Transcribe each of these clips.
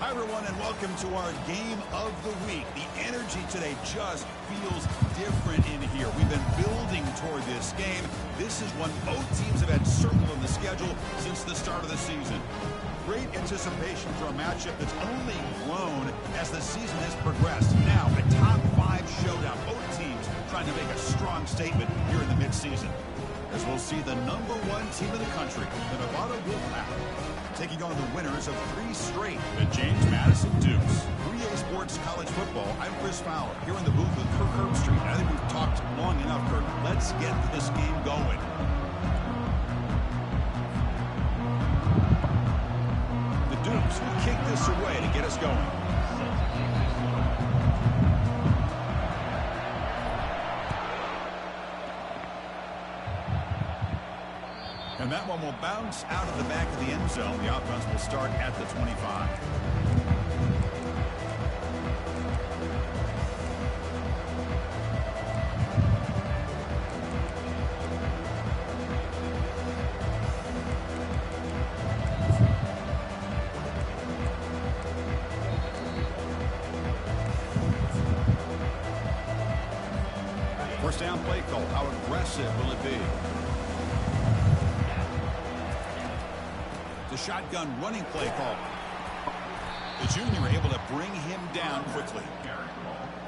Hi, everyone, and welcome to our game of the week. The energy today just feels different in here. We've been building toward this game. This is one both teams have had circled on the schedule since the start of the season. Great anticipation for a matchup that's only grown as the season has progressed. Now, a top 5 showdown. Both teams trying to make a strong statement here in the midseason. As we'll see the #1 team in the country, the Nevada Wolfpack, taking on the winners of 3 straight, the James Madison Dukes. 3A Sports College Football, I'm Chris Fowler, here in the booth with Kirk Herbstreit. I think we've talked long enough, Kirk. Let's get this game going. The Dukes will kick this away to get us going. And that one will bounce out of the back of the end zone. The offense will start at the 25. First down play call. How aggressive will it be? The shotgun running play call. The junior able to bring him down quickly.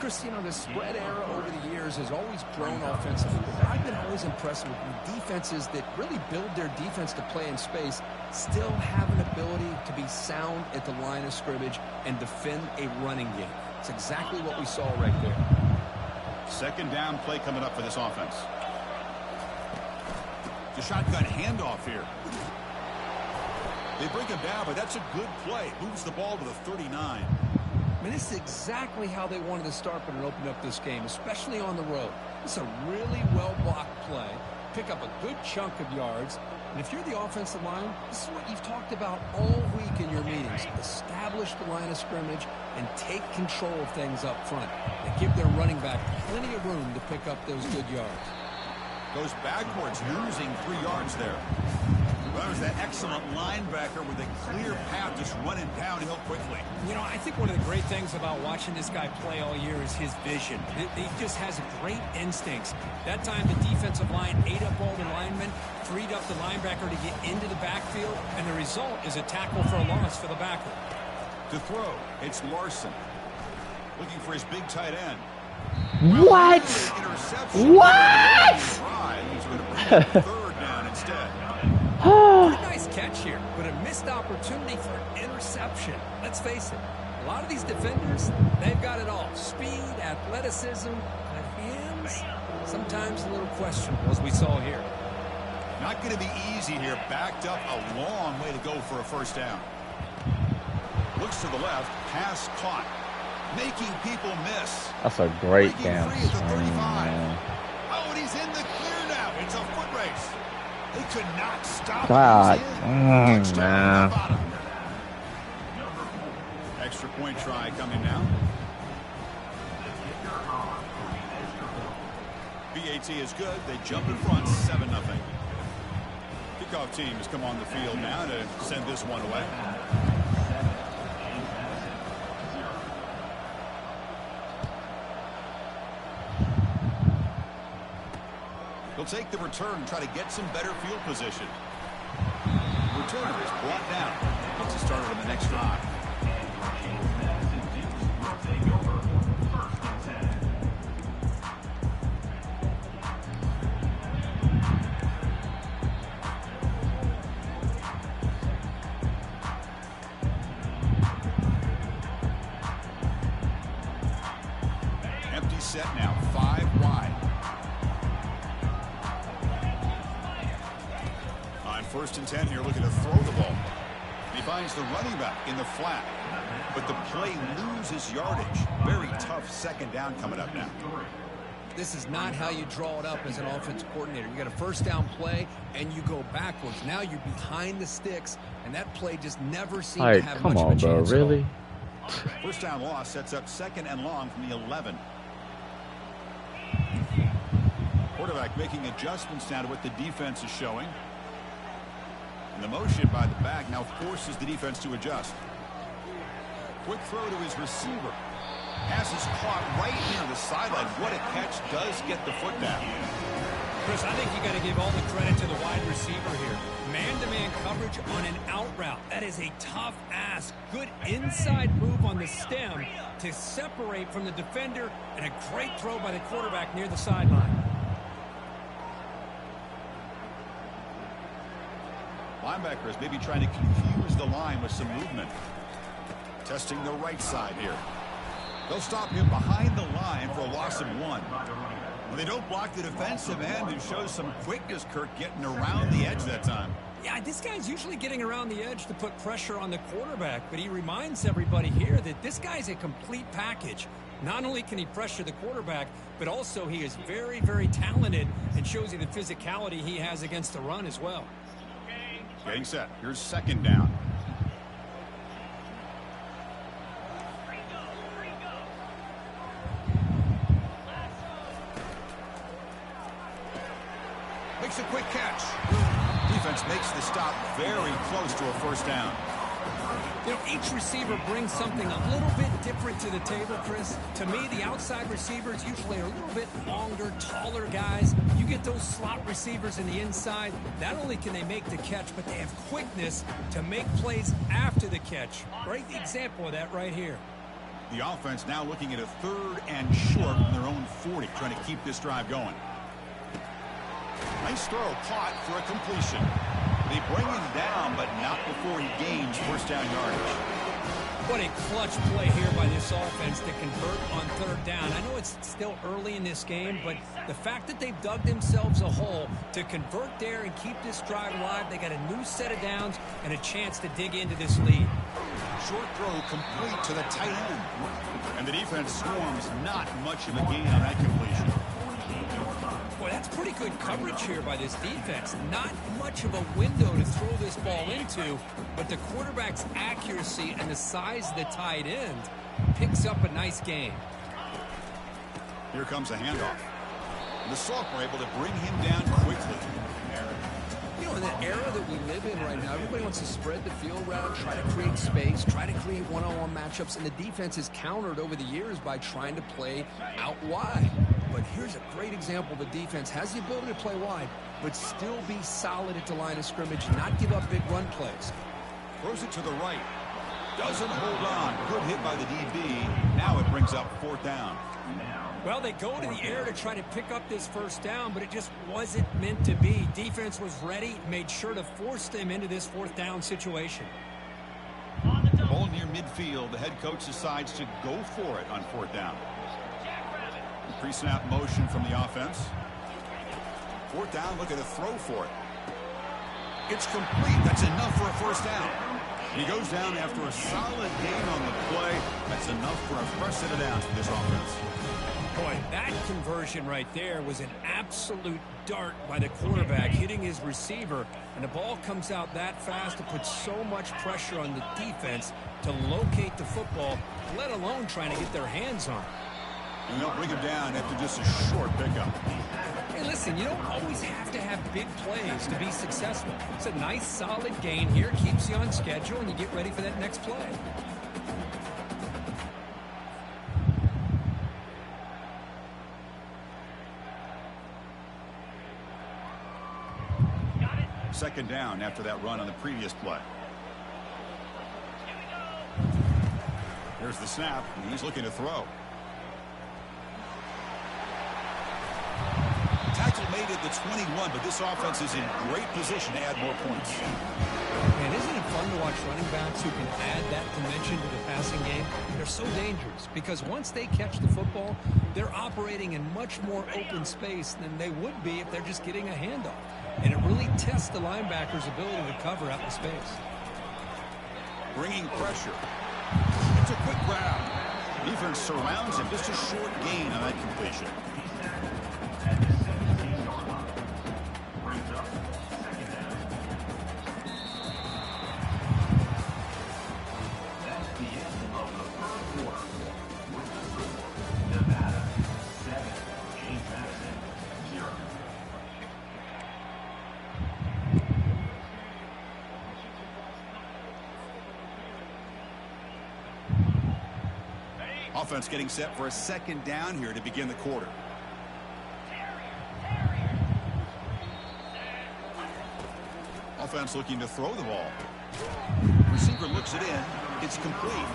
Chris, you know, the spread era over the years has always grown offensively. But I've been always impressed with defenses that really build their defense to play in space, still have an ability to be sound at the line of scrimmage and defend a running game. It's exactly what we saw right there. Second down play coming up for this offense. The shotgun handoff here. They bring him down, but that's a good play. Moves the ball to the 39. I mean, this is exactly how they wanted to start when it opened up this game, especially on the road. It's a really well-blocked play. Pick up a good chunk of yards. And if you're the offensive line, this is what you've talked about all week in your meetings. Establish the line of scrimmage and take control of things up front. And give their running back plenty of room to pick up those good yards. Goes backwards, losing 3 yards there. Well, there's that excellent linebacker with a clear path just running downhill quickly. You know, I think one of the great things about watching this guy play all year is his vision. He just has great instincts. That time the defensive line ate up all the linemen, freed up the linebacker to get into the backfield, and the result is a tackle for a loss for the backer. To throw, it's Larson. Looking for his big tight end. What? What? He's going to bring up 3rd down instead. Pretty nice catch here, but a missed opportunity for an interception. Let's face it, a lot of these defenders, they've got it all. Speed, athleticism, but hands, sometimes a little questionable, as we saw here. Not going to be easy here. Backed up a long way to go for a first down. Looks to the left, pass caught. Making people miss. That's a great game. Oh, and he's in the clear now. It's a foot race. They could not stop. God, man. Extra point try coming now. BAT is good. They jump in front, 7-0. Kickoff team has come on the field now to send this one away. He'll take the return and try to get some better field position. Returner is brought down. Gets it started on the next drive. Empty set now, 5 wide. First and 10 here, looking to throw the ball. He finds the running back in the flat, but the play loses yardage. Very tough second down coming up now. This is not how you draw it up as an offensive coordinator. You got a first down play, and you go backwards. Now you're behind the sticks, and that play just never seemed to have much of a chance. Really? First down loss sets up 2nd and long from the 11. Quarterback making adjustments now to what the defense is showing. And the motion by the back now forces the defense to adjust. Quick throw to his receiver. Pass is caught right near the sideline. What a catch. Does get the foot down. Chris, I think you got to give all the credit to the wide receiver here. Man-to-man coverage on an out route. That is a tough ask. Good inside move on the stem to separate from the defender, and a great throw by the quarterback near the sideline. Linebackers maybe trying to confuse the line with some movement. Testing the right side here. They'll stop him behind the line for a loss of 1. Well, they don't block the defensive end and shows some quickness, Kirk, getting around the edge that time. Yeah, this guy's usually getting around the edge to put pressure on the quarterback, but he reminds everybody here that this guy's a complete package. Not only can he pressure the quarterback, but also he is very, very talented and shows you the physicality he has against the run as well. Getting set. Here's second down. Makes a quick catch. Defense makes the stop very close to a first down. You know, each receiver brings something a little bit different to the table, Chris. To me, the outside receivers usually are a little bit longer, taller guys. You get those slot receivers in the inside, not only can they make the catch, but they have quickness to make plays after the catch. Great example of that right here. The offense now looking at a 3rd and short from their own 40, trying to keep this drive going. Nice throw, caught for a completion. They bring him down, but not before he gains first down yardage. What a clutch play here by this offense to convert on 3rd down. I know it's still early in this game, but the fact that they've dug themselves a hole to convert there and keep this drive alive, they got a new set of downs and a chance to dig into this lead. Short throw complete to the tight end. And the defense swarms, not much of a gain on that completion. Boy, that's pretty good coverage here by this defense. Not much of a window to throw this ball into, but the quarterback's accuracy and the size of the tight end picks up a nice gain. Here comes a handoff. The Salk were able to bring him down quickly. You know, in the era that we live in right now, everybody wants to spread the field around, try to create space, try to create one-on-one matchups, and the defense is countered over the years by trying to play out wide. But here's a great example. The defense has the ability to play wide, but still be solid at the line of scrimmage, not give up big run plays. Throws it to the right. Doesn't hold on. Good hit by the DB. Now it brings up 4th down. Well, they go to the air to try to pick up this first down, but it just wasn't meant to be. Defense was ready, made sure to force them into this 4th down situation. Ball near midfield. The head coach decides to go for it on 4th down. Pre-snap motion from the offense. 4th down, look at a throw for it. It's complete. That's enough for a first down. And he goes down after a solid gain on the play. That's enough for a fresh set of downs for this offense. Boy, that conversion right there was an absolute dart by the quarterback, hitting his receiver, and the ball comes out that fast to put so much pressure on the defense to locate the football, let alone trying to get their hands on it. And they'll bring him down after just a short pickup. Hey, listen, you don't always have to have big plays to be successful. It's a nice, solid gain here, keeps you on schedule, and you get ready for that next play. Second down after that run on the previous play. Here's the snap, and he's looking to throw. Tackle made at the 21, but this offense is in great position to add more points. Man, isn't it fun to watch running backs who can add that dimension to the passing game? They're so dangerous because once they catch the football, they're operating in much more open space than they would be if they're just getting a handoff. And it really tests the linebacker's ability to cover out the space. Bringing pressure. It's a quick grab. Defense surrounds him. Just a short gain on that completion. Offense getting set for a second down here to begin the quarter. Offense looking to throw the ball. Receiver looks it in. It's complete.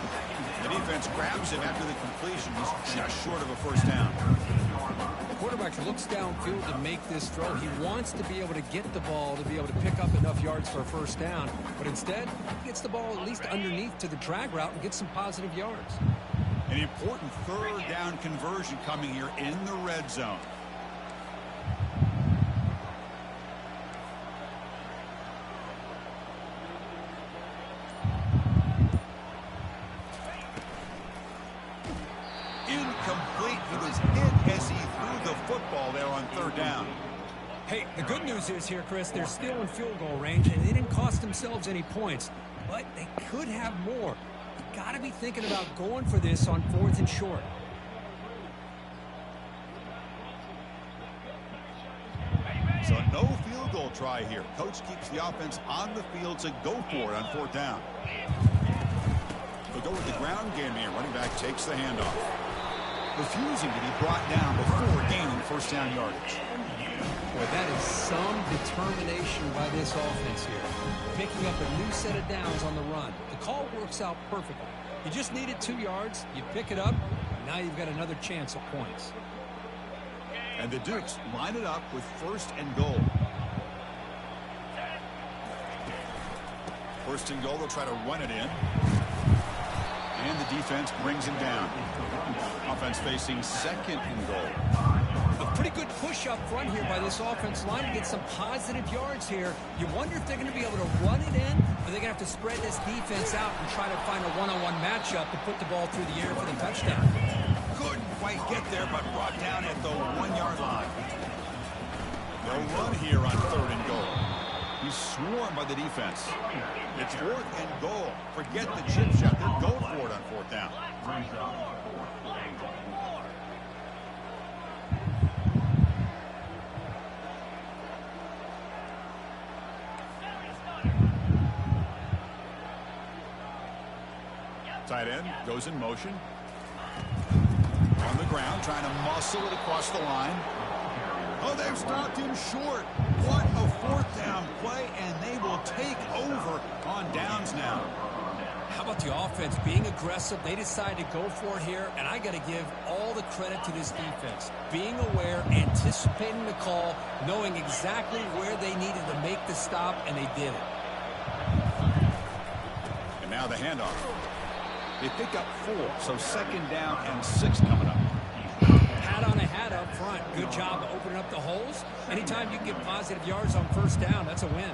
The defense grabs him after the completion. He's just short of a first down. The quarterback looks downfield to make this throw. He wants to be able to get the ball to be able to pick up enough yards for a first down. But instead, he gets the ball at least underneath to the drag route and gets some positive yards. An important third down conversion coming here in the red zone. Incomplete. He was hit as he threw the football there on third down. Hey, the good news is here, Chris, they're still in field goal range, and they didn't cost themselves any points. But they could have more. You got to be thinking about going for this on 4th and short. So no field goal try here. Coach keeps the offense on the field to go for it on 4th down. They'll go with the ground game here. Running back takes the handoff, refusing to be brought down before gaining first down yardage. Boy, that is some determination by this offense here. Picking up a new set of downs on the run. The call works out perfectly. You just needed 2 yards. You pick it up. Now you've got another chance at points. And the Dukes line it up with 1st and goal. 1st and goal. They'll try to run it in. And the defense brings him down. Offense facing 2nd and goal. A pretty good push up front here by this offense line to get some positive yards here. You wonder if they're going to be able to run it in, or they're going to have to spread this defense out and try to find a one-on-one matchup to put the ball through the air for the touchdown. Couldn't quite get there, but brought down at the 1-yard line. They'll run here on 3rd and goal. He's swarmed by the defense. It's 4th and goal. Forget the chip shot. They'll go for it on 4th down. Tight end goes in motion. On the ground, trying to muscle it across the line. Oh, they've stopped him short. What a 4th down play, and they will take over on downs now. How about the offense being aggressive? They decided to go for it here, and I got to give all the credit to this defense. Being aware, anticipating the call, knowing exactly where they needed to make the stop, and they did it. And now the handoff. They pick up 4, so 2nd down and 6 coming up. Hat on a hat up front. Good job of opening up the holes. Anytime you can get positive yards on 1st down, that's a win.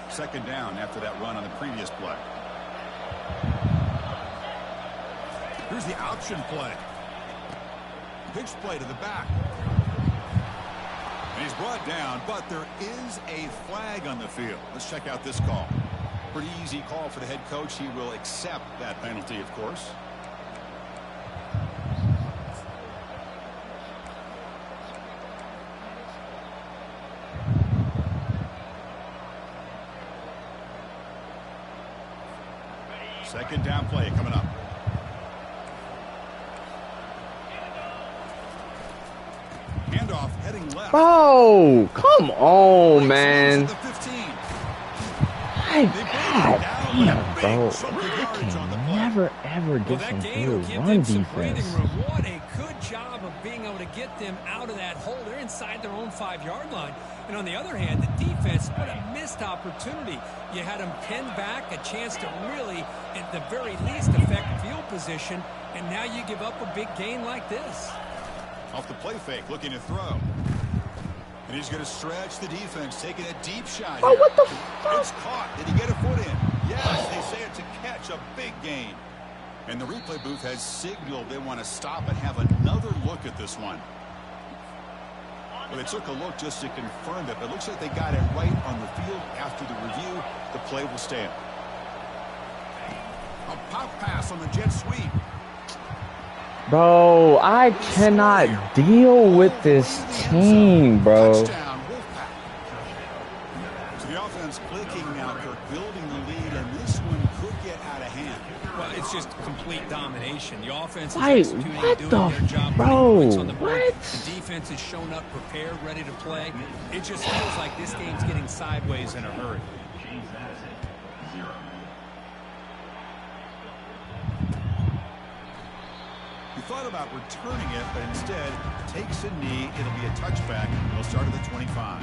2nd down after that run on the previous play. Here's the option play. Pitch play to the back. And he's brought down, but there is a flag on the field. Let's check out this call. Pretty easy call for the head coach. He will accept that penalty, of course. Second down play coming up. Handoff heading left. Oh, come on, man. The 15. God damn, bro. I can never, ever get some good run defense. What a good job of being able to get them out of that hole. They're inside their own 5-yard line. And on the other hand, the defense, what a missed opportunity. You had them pinned back, a chance to really, at the very least, affect field position. And now you give up a big gain like this. Off the play fake, looking to throw. And he's going to stretch the defense, taking a deep shot here. Oh, what the fuck? It's caught. Did he get a foot in? Yes, they say it's a catch, a big gain. And the replay booth has signaled they want to stop and have another look at this one. Well, they took a look just to confirm it, but it looks like they got it right on the field. After the review, the play will stand. A pop pass on the jet sweep. Bro, I cannot deal with this team, bro. The offense clicking now, Kirk, building the lead, and this one could get out of hand. Well, it's just complete domination. The offense is Wait, executing what and doing the their job. bro? Points on the board. What? The defense has shown up, prepared, ready to play. It just feels like this game's getting sideways in a hurry. He thought about returning it, but instead takes a knee. It'll be a touchback. He'll start at the 25.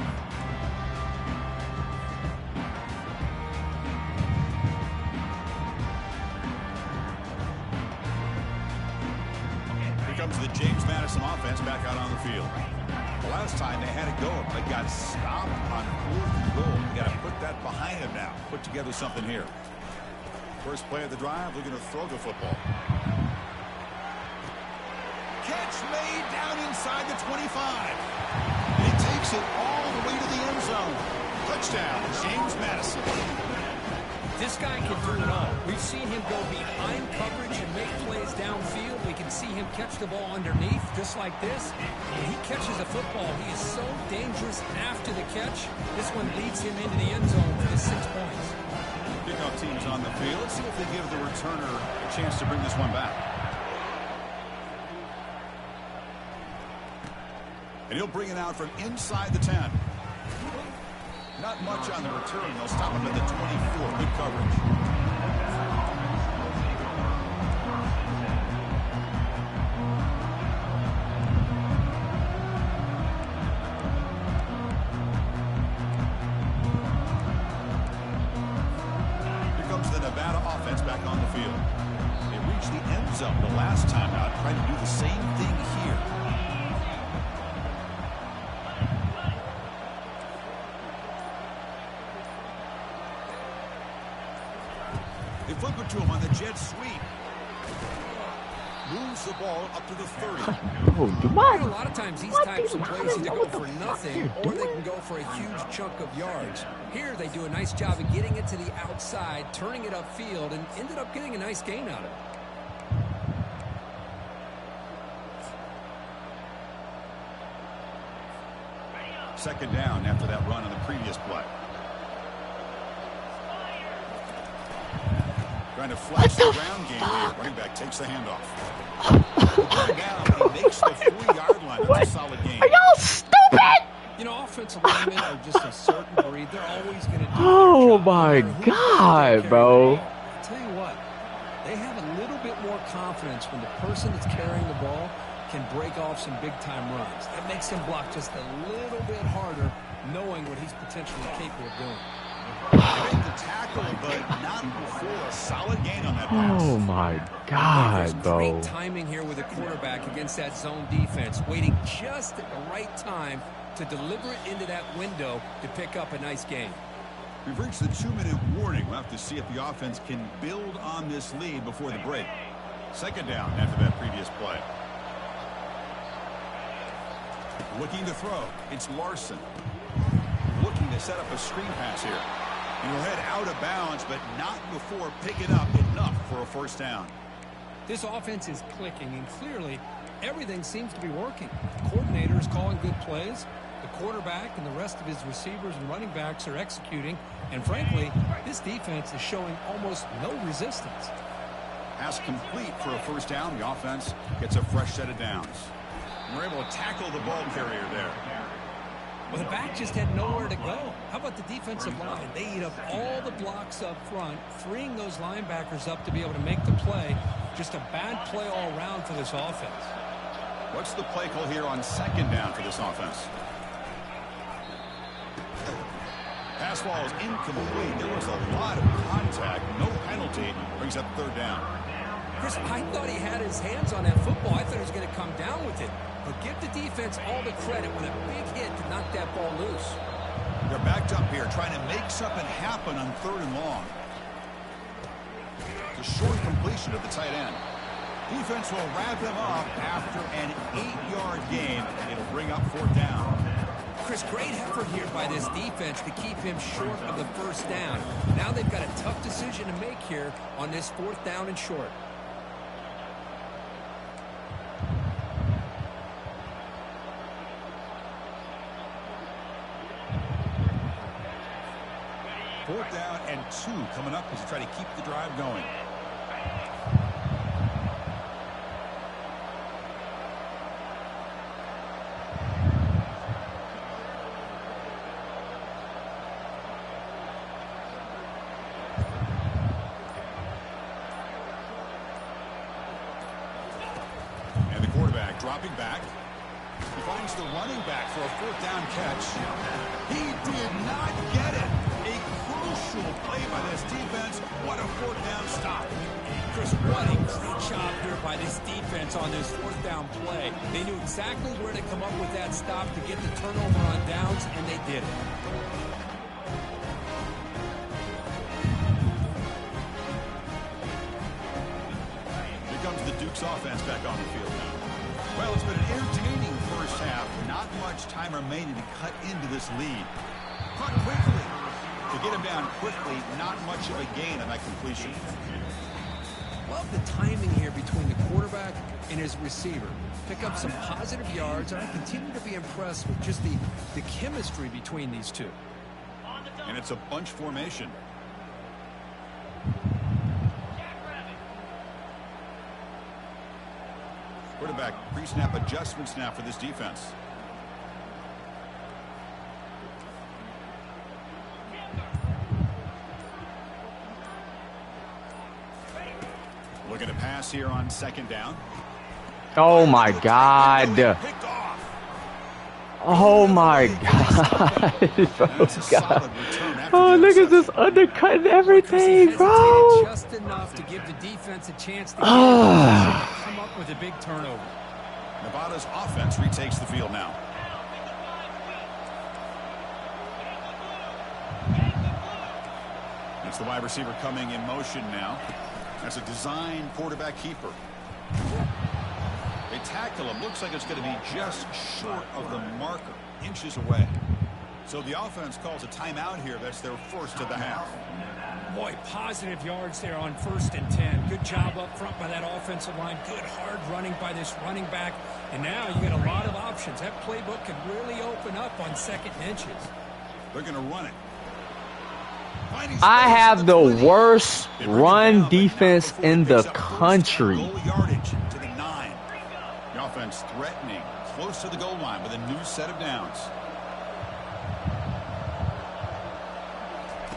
Here comes the James Madison offense back out on the field. The last time they had it go, but got stopped on 4th and goal. You got to put that behind him now. Put together something here. First play of the drive, looking to throw the football. Catch made down inside the 25. And he takes it all the way to the end zone. Touchdown, James Madison. This guy can do it all. We've seen him go behind coverage and make plays downfield. We can see him catch the ball underneath, just like this. When he catches a football, he is so dangerous after the catch. This one leads him into the end zone for the 6 points. Kickoff team's on the field. Let's see if they give the returner a chance to bring this one back. And he'll bring it out from inside the 10. Not much on the return. They'll stop him at the 24. Good coverage. Here comes the Nevada offense back on the field. They reached the end zone the last time out. Trying to do the same thing here. They flip it to him on the jet sweep. Moves the ball up to the 30. Oh, what? A lot of times these types of plays either go for nothing or they can go for a huge chunk of yards. Here they do a nice job of getting it to the outside, turning it upfield, and ended up getting a nice gain out of it. Second down after that run on the previous play. Trying to flash the ground game here. Running back takes the handoff. Down, he makes the 4-yard line. That's a solid game. Are y'all stupid? You know, offensive linemen are just a certain breed. They're always going to do Oh their job, my no matter who's God, carrying bro. the ball. I'll tell you what, they have a little bit more confidence when the person that's carrying the ball can break off some big-time runs. That makes him block just a little bit harder, knowing what he's potentially capable of doing. They made the tackle, but not before a solid gain on that pass. Oh my There's God, bro. great timing here with the quarterback against that zone defense, waiting just at the right time to deliver it into that window to pick up a nice gain. We've reached the 2-minute warning. We'll have to see if the offense can build on this lead before the break. Second down after that previous play. Looking to throw. It's Larson. Looking to set up a screen pass here. He'll head out of bounds, but not before picking up enough for a first down. This offense is clicking, and clearly everything seems to be working. The coordinator is calling good plays. The quarterback and the rest of his receivers and running backs are executing. And frankly, this defense is showing almost no resistance. Pass complete for a first down. The offense gets a fresh set of downs. And we're able to tackle the ball carrier there. Well, the back just had nowhere to go. How about the defensive line? They eat up all the blocks up front, freeing those linebackers up to be able to make the play. Just a bad play all around for this offense. What's the play call here on second down for this offense? Pass ball is incomplete. There was a lot of contact. No penalty. Brings up third down. Chris, I thought he had his hands on that football. I thought he was going to come down with it. But give the defense all the credit when a big hit to knock that ball loose. They're backed up here trying to make something happen on third and long. It's a short completion of the tight end. Defense will wrap him up after an 8-yard gain. It'll bring up fourth down. Chris, great effort here by this defense to keep him short of the first down. Now they've got a tough decision to make here on this fourth down and short. 4th down and 2 coming up as you try to keep the drive going. And the quarterback dropping back. He finds the running back for a 4th down catch. He did not get it. A crucial play by this defense. What a 4th down stop. Chris, what a great job here by this defense on this 4th down play. They knew exactly where to come up with that stop to get the turnover on downs, and they did it. Here comes the Duke's offense back on the field now. Well, it's been an entertaining first half. Not much time remaining to cut into this lead. Cut quickly. To get him down quickly, not much of a gain on that completion. Love the timing here between the quarterback and his receiver. Pick up some positive yards, and I continue to be impressed with just the chemistry between these two. And it's a bunch formation. Quarterback pre-snap adjustments now for this defense. Looking to pass here on 2nd down. Oh my God. Oh my God. Oh, look at this undercutting everything, bro. Just enough to give the defense a chance to come up with a big turnover. Nevada's offense retakes the field now. That's the wide receiver coming in motion now. That's a design quarterback keeper. They tackle him. Looks like it's going to be just short of the marker, inches away. So the offense calls a timeout here. That's their first of the half. Boy, positive yards there on 1st and 10. Good job up front by that offensive line. Good hard running by this running back. And now you get a lot of options. That playbook can really open up on 2nd and inches. They're going to run it. I have the worst run defense in the country. Yardage to the 9. The offense threatening close to the goal line with a new set of downs.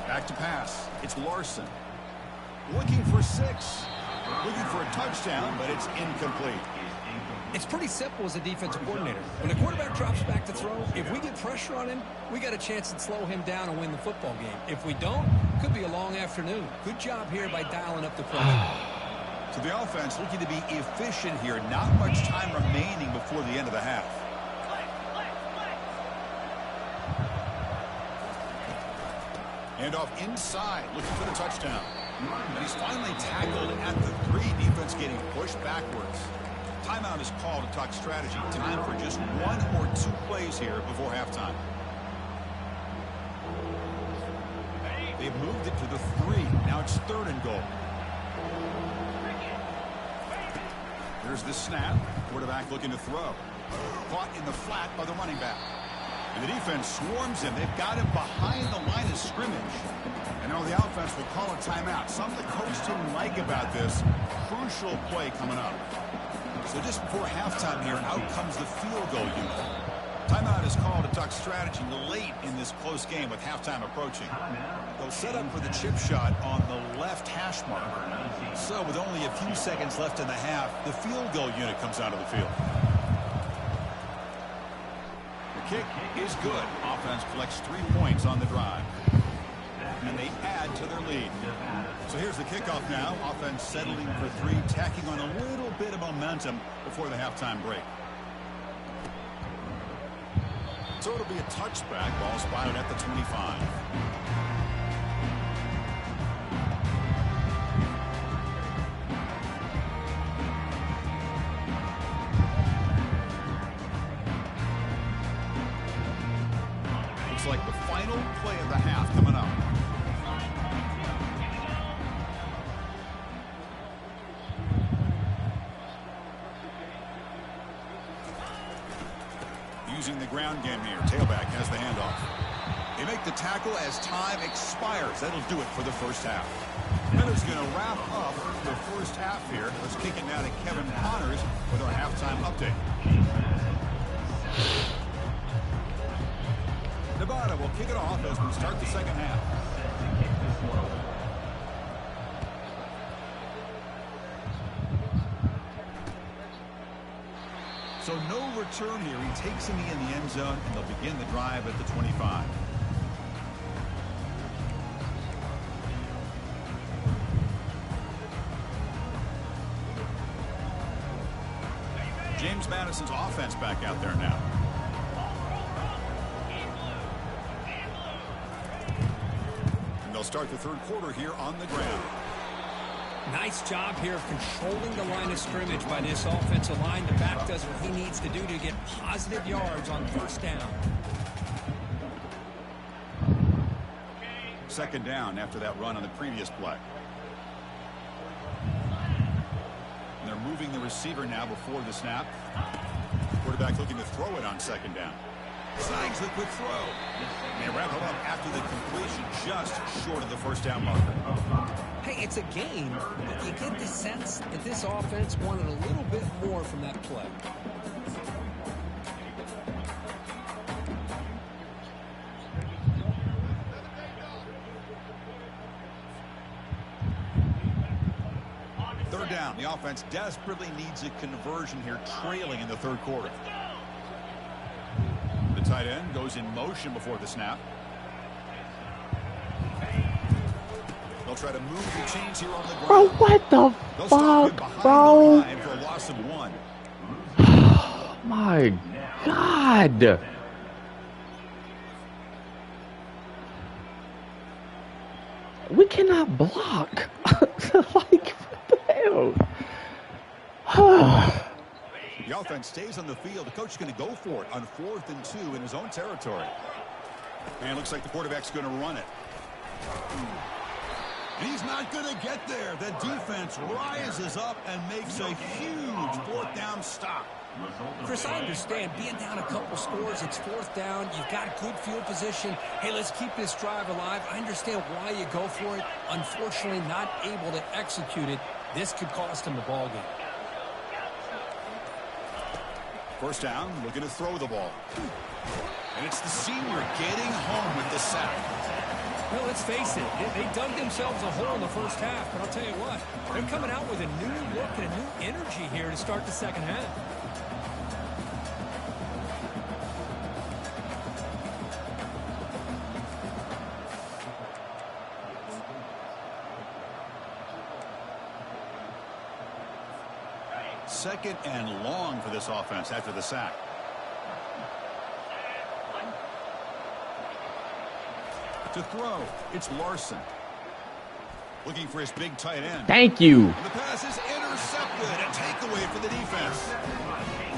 Back to pass. It's Larson. Looking for 6. Looking for a touchdown, but it's incomplete. It's pretty simple as a defensive coordinator. When the quarterback drops back to throw, if we get pressure on him, we got a chance to slow him down and win the football game. If we don't, could be a long afternoon. Good job here by dialing up the pressure. So the offense looking to be efficient here. Not much time remaining before the end of the half. Handoff inside, looking for the touchdown. And he's finally tackled at the 3. Defense getting pushed backwards. Timeout is called to talk strategy. Time for just 1 or 2 plays here before halftime. They've moved it to the 3. Now it's 3rd and goal. Here's the snap. Quarterback looking to throw. Caught in the flat by the running back. And the defense swarms him. They've got him behind the line of scrimmage. And now the offense will call a timeout. Something the coach didn't like about this. Crucial play coming up. So just before halftime here, out comes the field goal unit. Timeout is called to talk strategy late in this close game with halftime approaching. They'll set up for the chip shot on the left hash marker. So with only a few seconds left in the half, the field goal unit comes out of the field. The kick is good. Offense collects 3 points on the drive. And they add to their lead. So here's the kickoff now. Offense settling for 3, tacking on a little bit of momentum before the halftime break. So it'll be a touchback. Ball spotted at the 25. Looks like the final play of the half coming up. Using the ground game here. Tailback has the handoff. They make the tackle as time expires. That'll do it for the first half. That is going to wrap up the first half here. Let's kick it now to Kevin Connors with our halftime update. Nevada will kick it off as we start the second half. So no return here. He takes him in the end zone, and they'll begin the drive at the 25. James Madison's offense back out there now. And they'll start the third quarter here on the ground. Nice job here of controlling the line of scrimmage by this offensive line. The back does what he needs to do to get positive yards on first down. Second down after that run on the previous play. And they're moving the receiver now before the snap. Quarterback looking to throw it on second down. Signs the quick throw. And they wrap it up after the completion, just short of the first down marker. Hey, it's a game, but you get the sense that this offense wanted a little bit more from that play. Third down. The offense desperately needs a conversion here, trailing in the third quarter. The tight end goes in motion before the snap. They'll try to move the chains here on the ground. Bro, what the fuck, bro? For a loss of 1. Oh my God. We cannot block. Like, what the hell? The offense stays on the field. The coach is going to go for it on 4th and 2 in his own territory. And it looks like the quarterback's going to run it. And he's not going to get there. The defense rises up and makes a huge 4th down stop. Chris, I understand being down a couple scores, it's 4th down, you've got good field position. Hey, let's keep this drive alive. I understand why you go for it. Unfortunately, not able to execute it. This could cost him the ball game. First down, looking to throw the ball. And it's the senior getting home with the sack. Well, let's face it, they dug themselves a hole in the first half, but I'll tell you what, they're coming out with a new look and a new energy here to start the second half. Second and long for this offense after the sack. To throw, it's Larson. Looking for his big tight end. Thank you. And the pass is intercepted. A takeaway for the defense.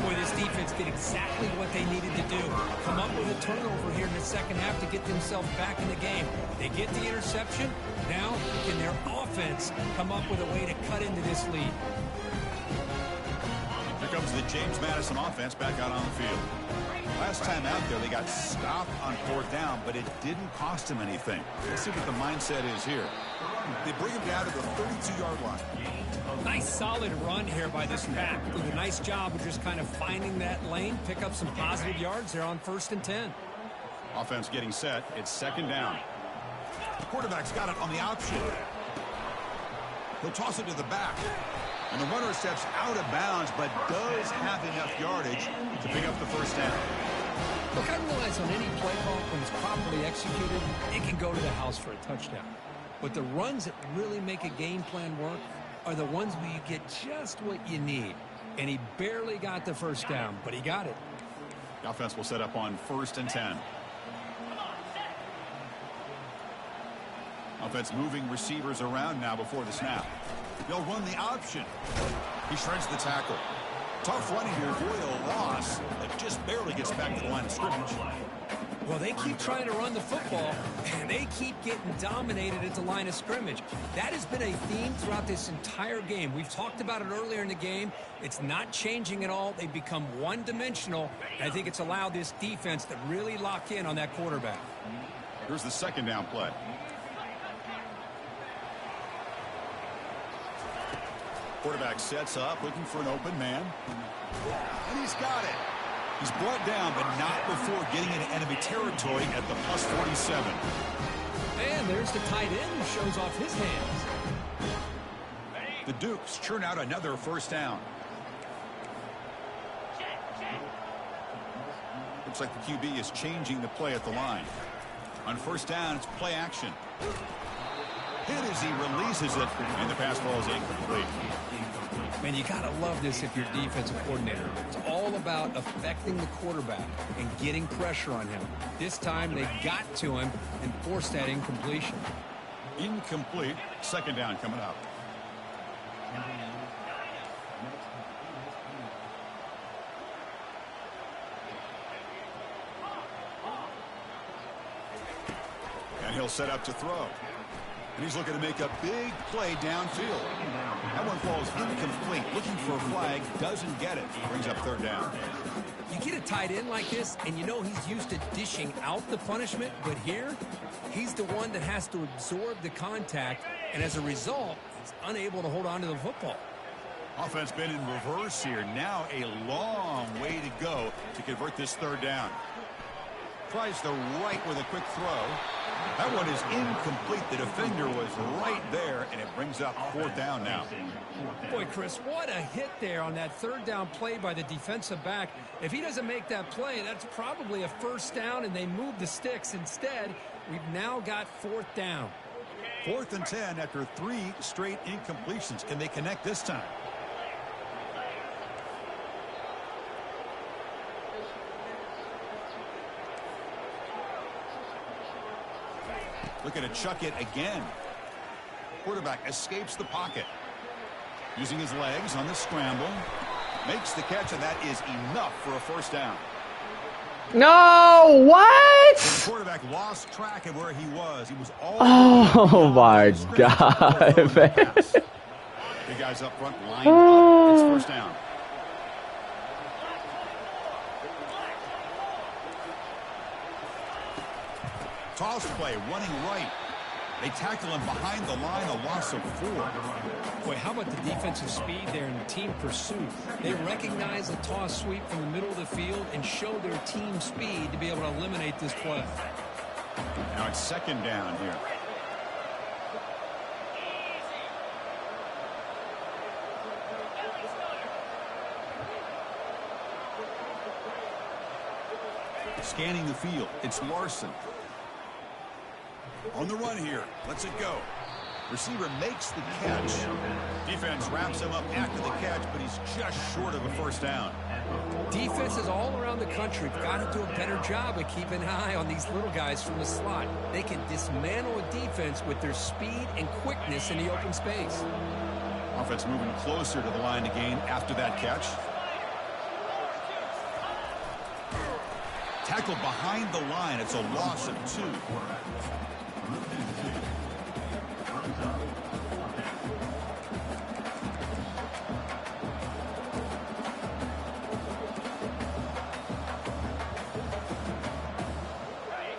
Boy, this defense did exactly what they needed to do. Come up with a turnover here in the second half to get themselves back in the game. They get the interception. Now, can their offense come up with a way to cut into this lead? Here comes the James Madison offense back out on the field. Last time out there, they got stopped on 4th down, but it didn't cost them anything. Let's see what the mindset is here. They bring him down to the 32-yard line. Nice solid run here by this pack. Did a nice job of just kind of finding that lane, pick up some positive yards there on 1st and 10. Offense getting set. It's second down. The quarterback's got it on the option. He'll toss it to the back. And the runner steps out of bounds, but does have enough yardage to pick up the first down. Look, I realize on any play call, when it's properly executed, it can go to the house for a touchdown. But the runs that really make a game plan work are the ones where you get just what you need. And he barely got the first down, but he got it. The offense will set up on 1st and 10. Offense moving receivers around now before the snap. They'll run the option. He shreds the tackle. Tough running here. Boy, a loss that just barely gets back to the line of scrimmage. Well, they keep trying to run the football, and they keep getting dominated at the line of scrimmage. That has been a theme throughout this entire game. We've talked about it earlier in the game. It's not changing at all. They've become one-dimensional. I think it's allowed this defense to really lock in on that quarterback. Here's the second down play. Quarterback sets up, looking for an open man. And he's got it. He's brought down, but not before getting into enemy territory at the +47. And there's the tight end who shows off his hands. The Dukes churn out another first down. Looks like the QB is changing the play at the line. On first down, it's play action. Hit as he releases it, and the pass ball is incomplete. Man, you got to love this if you're defensive coordinator. It's all about affecting the quarterback and getting pressure on him. This time, they got to him and forced that incompletion. Incomplete. Second down coming up. And he'll set up to throw. And he's looking to make a big play downfield. That one falls incomplete. Looking for a flag. Doesn't get it. Brings up third down. You get a tight end like this, and you know he's used to dishing out the punishment. But here, he's the one that has to absorb the contact. And as a result, he's unable to hold on to the football. Offense been in reverse here. Now a long way to go to convert this third down. Tries the right with a quick throw. That one is incomplete. The defender was right there, and it brings up fourth down now. Boy, Chris, what a hit there on that third down play by the defensive back. If he doesn't make that play, that's probably a first down, and they move the sticks. Instead, we've now got fourth down. 4th and 10 after 3 straight incompletions. Can they connect this time? Looking to chuck it again. Quarterback escapes the pocket. Using his legs on the scramble. Makes the catch, and that is enough for a first down. No, what? The quarterback lost track of where he was. He was all Oh my God, man. The guys up front line up. It's first down. Toss play, running right. They tackle him behind the line, a loss of 4. Boy, how about the defensive speed there in the team pursuit? They recognize the toss sweep from the middle of the field and show their team speed to be able to eliminate this play. Now it's second down here. Scanning the field, it's Larson. On the run here, lets it go. Receiver makes the catch. Defense wraps him up after the catch, but he's just short of a first down. Defenses all around the country have got to do a better job of keeping an eye on these little guys from the slot. They can dismantle a defense with their speed and quickness in the open space. Offense moving closer to the line to gain after that catch. Tackled behind the line. It's a loss of 2.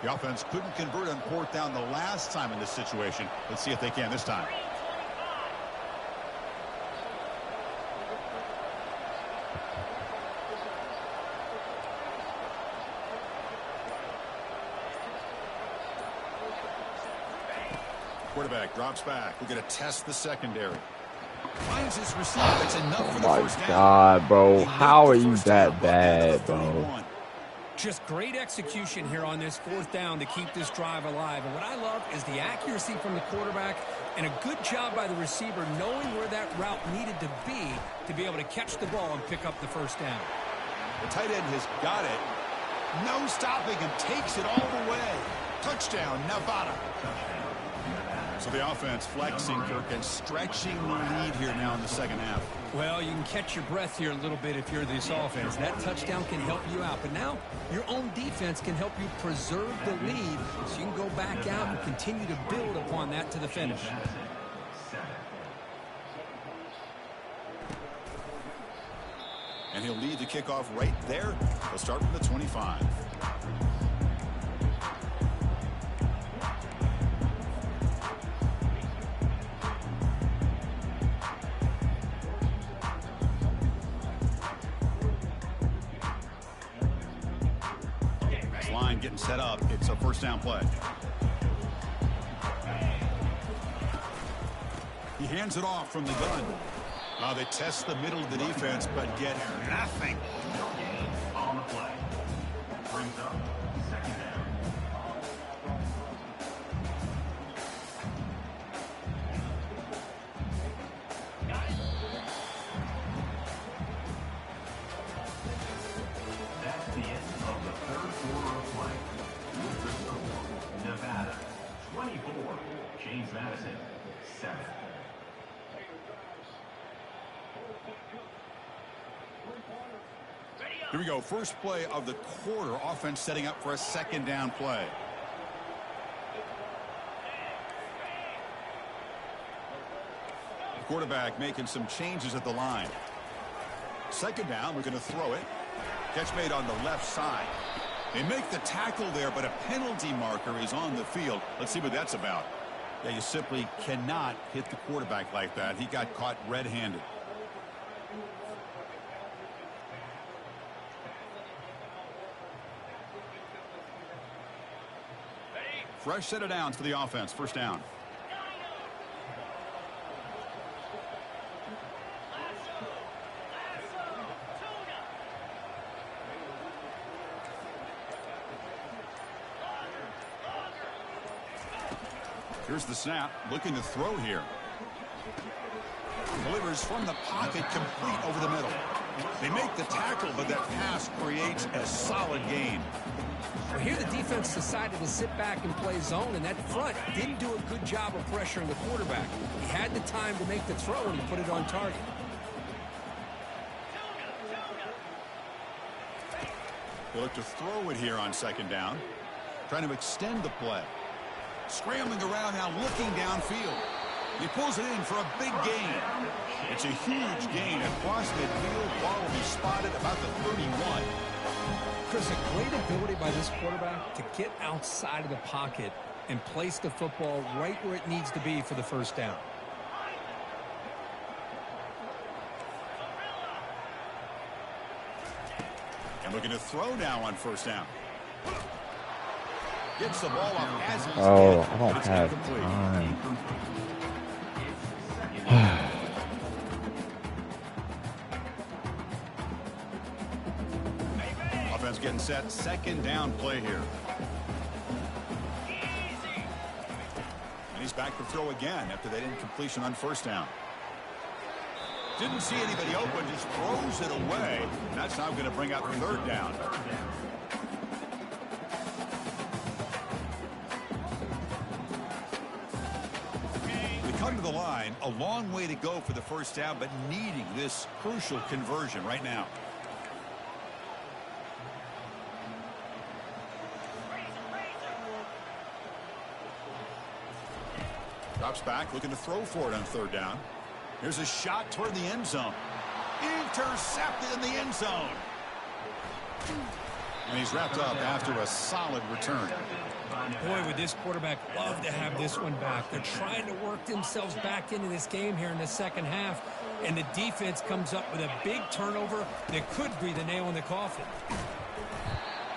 The offense couldn't convert on 4th down the last time in this situation. Let's see if they can this time. Quarterback drops back. We're going to test the secondary. Finds his receiver. That's enough for the first down. Oh my God, bro. How are you that bad, bro? Just great execution here on this 4th down to keep this drive alive. And what I love is the accuracy from the quarterback and a good job by the receiver knowing where that route needed to be able to catch the ball and pick up the first down. The tight end has got it. No stopping him. Takes it all the way. Touchdown, Nevada. So the offense flexing, Kirk, and stretching the lead here now in the second half. Well, you can catch your breath here a little bit if you're this offense. That touchdown can help you out. But now your own defense can help you preserve the lead so you can go back out and continue to build upon that to the finish. And he'll lead the kickoff right there. He'll start from the 25. getting set up. It's a first down play. He hands it off from the gun. They test the middle of the defense, but get nothing. On the play. Brings up second down. That's the end of the third quarter of play. With the score, Nevada 24, James Madison 7. Here we go. First play of the quarter. Offense setting up for a second down play. The quarterback making some changes at the line. Second down. We're going to throw it. Catch made on the left side. They make the tackle there, but a penalty marker is on the field. Let's see what that's about. Yeah, you simply cannot hit the quarterback like that. He got caught red-handed. Fresh set of downs for the offense. First down. Here's the snap. Looking to throw here. Delivers from the pocket, complete over the middle. They make the tackle, but that pass creates a solid gain. Well, here the defense decided to sit back and play zone, and that front didn't do a good job of pressuring the quarterback. He had the time to make the throw, and he put it on target. They look to throw it here on second down. Trying to extend the play. Scrambling around now, looking downfield. He pulls it in for a big gain. It's a huge gain across midfield. Ball will be spotted about the 31. Chris, a great ability by this quarterback to get outside of the pocket and place the football right where it needs to be for the first down. And looking to throw now on first down. Gets the ball off as he's hit. I don't have time. Offense getting set. Second down play here. And he's back to throw again after that incompletion on first down. Didn't see anybody open, just throws it away. And that's now going to bring up third down. Come to the line, a long way to go for the first down, but needing this crucial conversion right now. Drops back, looking to throw for it on third down. Here's a shot toward the end zone. Intercepted in the end zone. And he's wrapped up after a solid return. Boy, would this quarterback love to have this one back. They're trying to work themselves back into this game here in the second half, and the defense comes up with a big turnover that could be the nail in the coffin.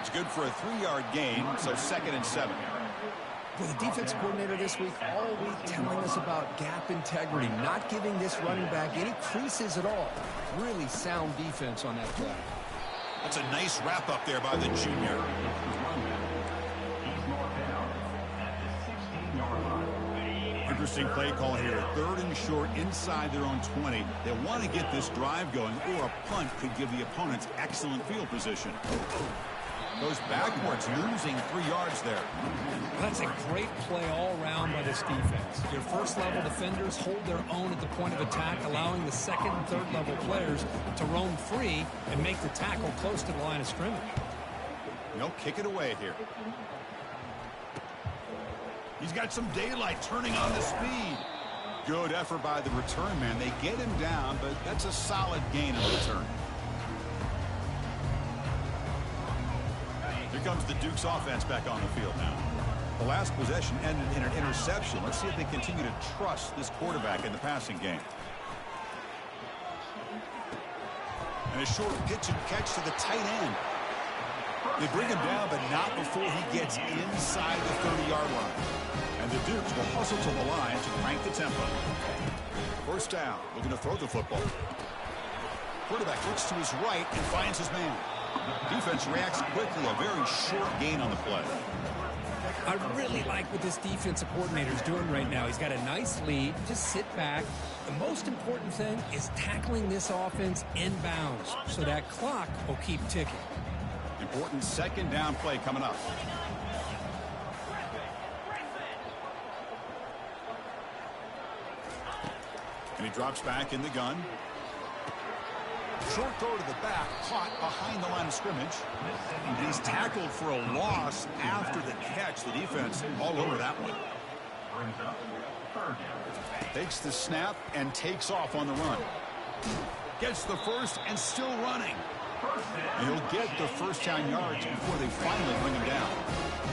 It's good for a 3-yard gain, so 2nd and 7. Well, the defense coordinator this week all week telling us about gap integrity, not giving this running back any creases at all. Really sound defense on that play. That's a nice wrap up there by the junior. Interesting play call here. 3rd and short inside their own 20. They want to get this drive going, or a punt could give the opponents excellent field position. Goes backwards, losing 3 yards there. That's a great play all around by this defense. Your first-level defenders hold their own at the point of attack, allowing the second and third-level players to roam free and make the tackle close to the line of scrimmage. They'll kick it away here. He's got some daylight, turning on the speed. Good effort by the return man. They get him down, but that's a solid gain in return. Here comes the Duke's offense back on the field now. The last possession ended in an interception. Let's see if they continue to trust this quarterback in the passing game. And a short pitch and catch to the tight end. They bring him down, but not before he gets inside the 30-yard line. And the Dukes will hustle to the line to crank the tempo. First down, looking to throw the football. Quarterback looks to his right and finds his man. Defense reacts quickly, a very short gain on the play. I really like what this defensive coordinator is doing right now. He's got a nice lead. Just sit back. The most important thing is tackling this offense inbounds so that clock will keep ticking. Important second down play coming up. And he drops back in the gun. Short throw to the back, caught behind the line of scrimmage. And he's tackled for a loss after the catch. The defense all over that one. Takes the snap and takes off on the run. Gets the first and still running. And he'll get the first down yards before they finally bring him down.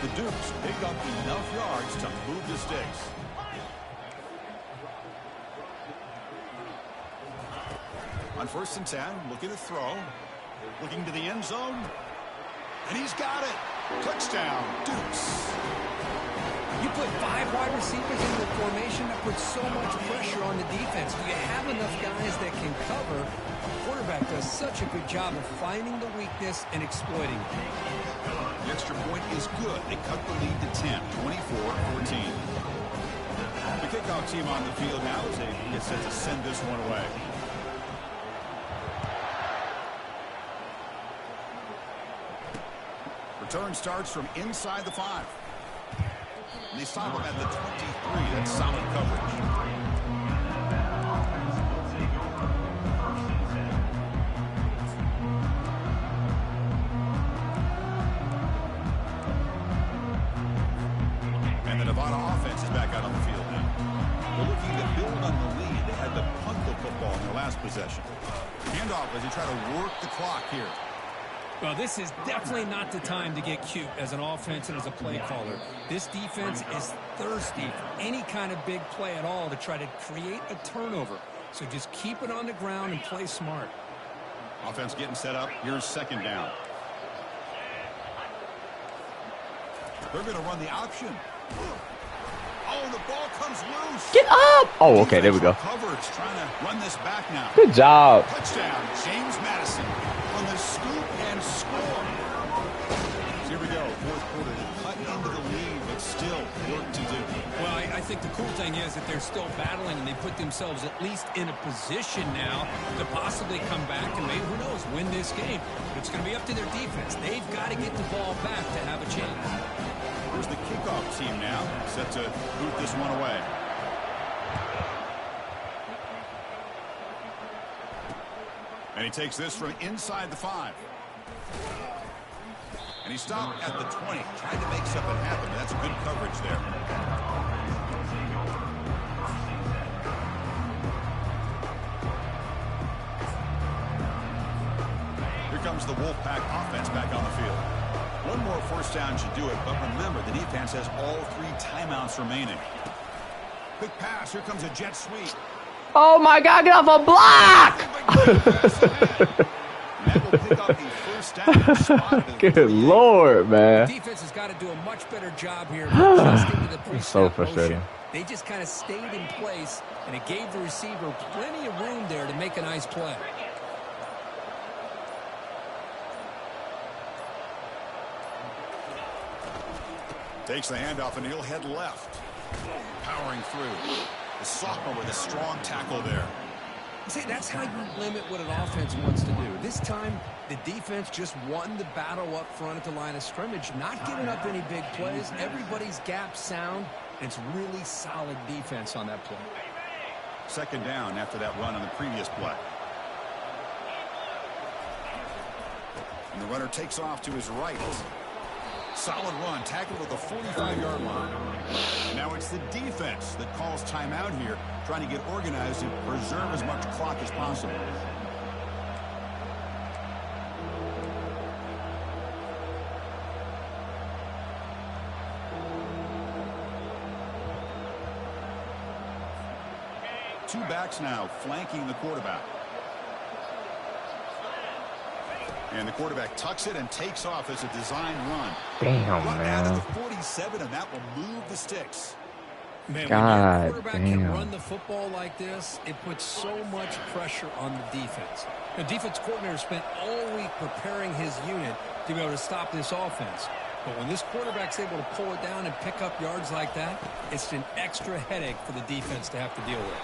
The Dukes pick up enough yards to move the sticks. On 1st and 10, looking to throw. Looking to the end zone. And he's got it. Touchdown, Dukes. You put 5 wide receivers into the formation, that puts so much pressure on the defense. Do you have enough guys that can cover? The quarterback does such a good job of finding the weakness and exploiting it. The extra point is good. They cut the lead to 10, 24-14. The kickoff team on the field now as they get set to send this one away. Return starts from inside the 5. And they stop him at the 23. That's solid coverage. And the Nevada offense is back out on the field now. They're looking to build on the lead. They had to punt the football in their last possession. Handoff as they try to work the clock here. Well, this is definitely not the time to get cute as an offense and as a play caller. This defense is thirsty for any kind of big play at all to try to create a turnover. So just keep it on the ground and play smart. Offense getting set up. Here's second down. They're going to run the option. Oh, the ball comes loose. Get up! Oh, okay, there we go. Coverage trying to run this back now. Good job. Touchdown, James Madison on the scoop and score. So here we go, fourth quarter. Cut into the lead, but still work to do. Well, I think the cool thing is that they're still battling, and they put themselves at least in a position now to possibly come back and maybe, who knows, win this game. But it's going to be up to their defense. They've got to get the ball back to have a chance. Here's the kickoff team now, set to boot this one away. And he takes this from inside the 5. And he stopped at the 20, trying to make something happen. That's good coverage there. Here comes the Wolfpack offense back on the field. One more first down should do it, but remember, the defense has all 3 timeouts remaining. Quick pass. Here comes a jet sweep. Oh, my God. Get off a block. Good Lord, man. The defense has got to do a much better job here of adjusting to the pre-snap so frustrating. motion. They just kind of stayed in place, and it gave the receiver plenty of room there to make a nice play. Takes the handoff, and he'll head left. Powering through. The sophomore with a strong tackle there. See, that's how you limit what an offense wants to do. This time, the defense just won the battle up front at the line of scrimmage, not giving up any big plays. Everybody's gap sound, and it's really solid defense on that play. Second down after that run on the previous play. And the runner takes off to his right. Solid run, tackled at the 45-yard line. Now it's the defense that calls timeout here, trying to get organized and preserve as much clock as possible. Two backs now flanking the quarterback. And the quarterback tucks it and takes off as a design run. Damn, Out man. of the 47, and that will move the sticks. Man, God when your quarterback can damn. run the football like this, it puts so much pressure on the defense. The defense coordinator spent all week preparing his unit to be able to stop this offense. But when this quarterback's able to pull it down and pick up yards like that, it's an extra headache for the defense to have to deal with.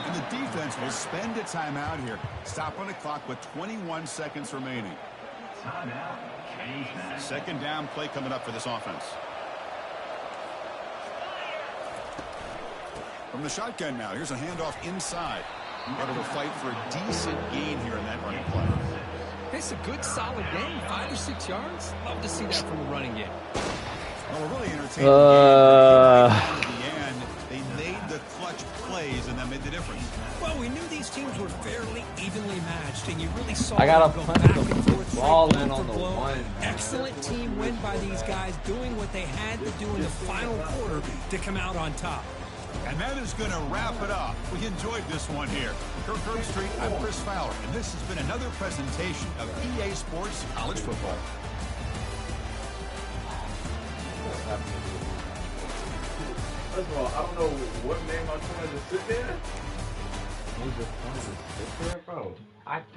And the defense will spend a timeout here. Stop on the clock with 21 seconds remaining. Timeout. James Madison. Second down play coming up for this offense. From the shotgun now, here's a handoff inside. Able to fight for a decent gain here in that running play. It's a good, solid game, 5 or 6 yards. Love to see that from the running game. Well, a really entertaining game. At the end, they made the clutch plays and that made the difference. Well, we knew these teams were fairly evenly matched, and you really saw I gotta them go punch back the and forth, ball blow in for on the blow. one. Excellent team win by these guys doing what they had to do in the final quarter to come out on top. And that is going to wrap it up. We enjoyed this one here. Kirk Herbstreit, I'm Chris Fowler, and this has been another presentation of EA Sports College Football. First of all, I don't know what made my son just sit there. He just wanted to sit there, bro. I can't.